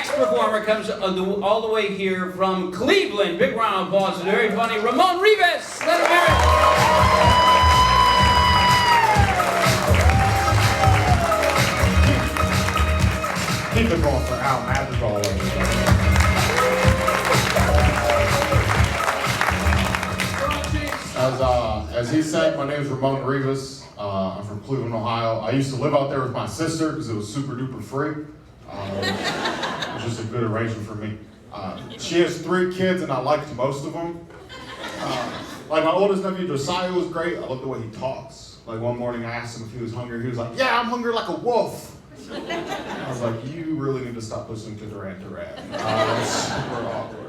next performer comes all the way here from Cleveland. Big round of applause. Very funny. Ramon Rivas. Let him hear it. Keep it going for Al Madrigal. As he said, my name is Ramon Rivas. I'm from Cleveland, Ohio. I used to live out there with my sister because it was super duper free. It was just a good arrangement for me. She has 3 kids and I liked most of them. Like my oldest nephew Josiah was great. I love the way he talks. Like one morning I asked him if he was hungry. He was like, "Yeah, I'm hungry like a wolf." I was like, "You really need to stop listening to Duran Duran." It's super awkward.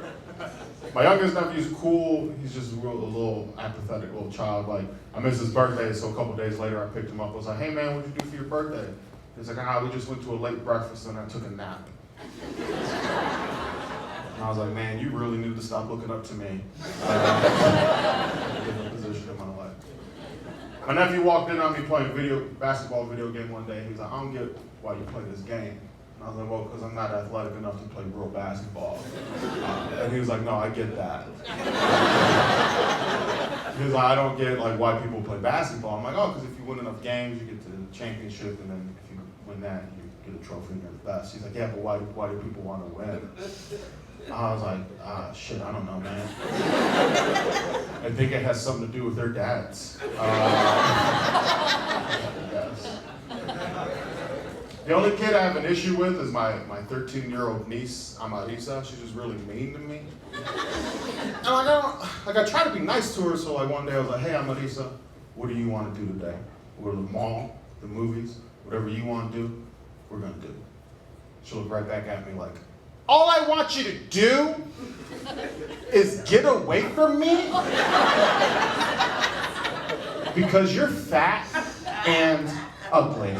My youngest nephew's cool. He's just a little apathetic little child. Like, I missed his birthday, so a couple days later I picked him up. I was like, "Hey man, what'd you do for your birthday?" He's like, "We just went to a late breakfast and I took a nap." And I was like, "Man, you really need to stop looking up to me." In a different position in my life. My nephew walked in on me playing basketball video game one day. He was like, "I don't get why you play this game." And I was like, "Well, because I'm not athletic enough to play real basketball." And he was like, "No, I get that." He was like, "I don't get like why people play basketball." I'm like, "Oh, because if you win enough games, you get to the championship, and then if you win that, you get a trophy and you're the best." He's like, "Yeah, but why do people want to win?" I was like, shit, I don't know, man. I think it has something to do with their dads. Yes. The only kid I have an issue with is my 13-year-old niece, Amarisa. She's just really mean to me. And I try to be nice to her, so like one day I was like, "Hey, Amarisa, what do you want to do today? We'll go to the mall, the movies, whatever you want to do, we're gonna do." She'll look right back at me like, "All I want you to do is get away from me because you're fat and ugly."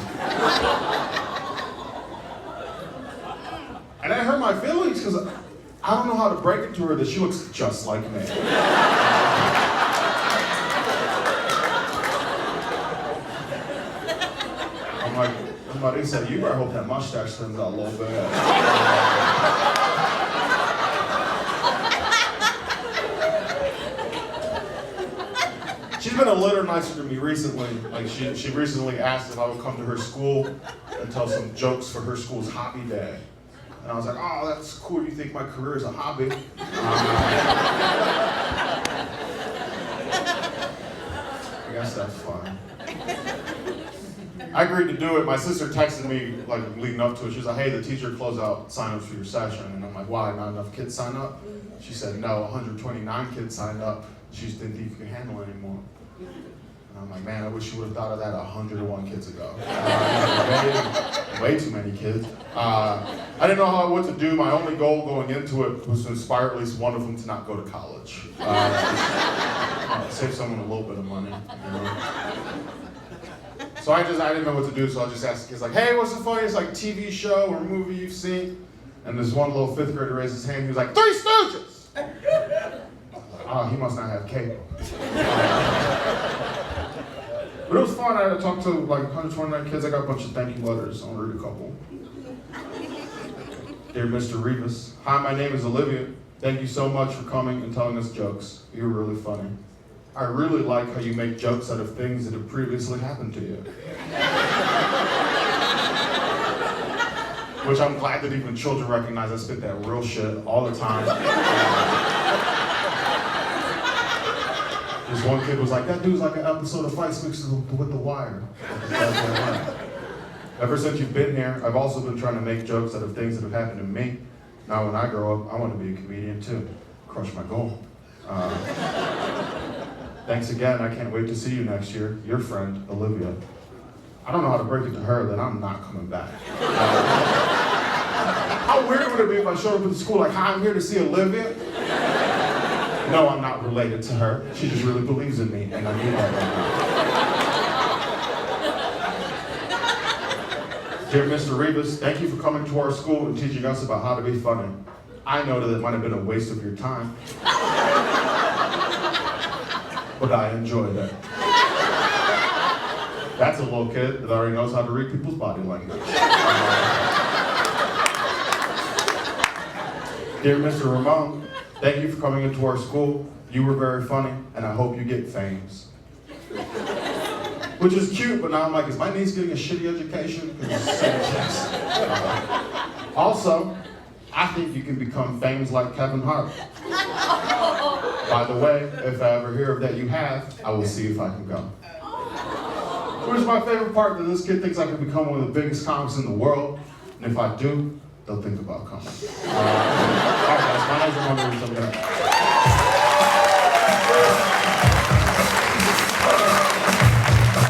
And that hurt my feelings because I don't know how to break it to her that she looks just like me. I'm like, "Marisa, you better hope that mustache turns out a little bad." She's been a little nicer to me recently. Like she recently asked if I would come to her school and tell some jokes for her school's hobby day. And I was like, "Oh, that's cool. You think my career is a hobby?" I guess that's fine. I agreed to do it. My sister texted me like leading up to it. She was like, "Hey, the teacher closed out sign-ups for your session." And I'm like, "Why? Not enough kids sign up?" She said, "No, 129 kids signed up. She just didn't think you could handle it anymore." And I'm like, "Man, I wish you would have thought of that 101 kids ago." Way too many kids. I didn't know what to do. My only goal going into it was to inspire at least one of them to not go to college. Save someone a little bit of money, you know? So I didn't know what to do, so I just asked the kids like, "Hey, what's the funniest like TV show or movie you've seen?" And this one little 5th grader raised his hand. He was like, "Three Stooges!" I was like, "Oh, he must not have cable." But it was fun. I had to talk to like 129 kids. I got a bunch of thank you letters. I'll read a couple. "Dear Mr. Rivas, hi, my name is Olivia. Thank you so much for coming and telling us jokes. You're really funny. I really like how you make jokes out of things that have previously happened to you." Which I'm glad that even children recognize I spit that real shit all the time. This one kid was like, "That dude's like an episode of Fights mixed with The Wire." Ever since you've been here, I've also been trying to make jokes out of things that have happened to me. Now when I grow up, I want to be a comedian too. Crush my goal. Thanks again. I can't wait to see you next year. Your friend, Olivia. I don't know how to break it to her that I'm not coming back. How weird would it be if I showed up at the school like, "Hi, I'm here to see Olivia"? No, I'm not related to her. She just really believes in me, and I need that right now. Dear Mr. Rivas, thank you for coming to our school and teaching us about how to be funny. I know that it might have been a waste of your time, but I enjoyed it. That's a little kid that already knows how to read people's body language. Dear Mr. Ramon, thank you for coming into our school. You were very funny, and I hope you get fames. Which is cute, but now I'm like, is my niece getting a shitty education? Also, I think you can become famous like Kevin Hart. By the way, if I ever hear that you have, I will see if I can go. Which is my favorite part, that this kid thinks I can become one of the biggest comics in the world, and if I do, they'll think about coming. All right, guys, my name's Ramon.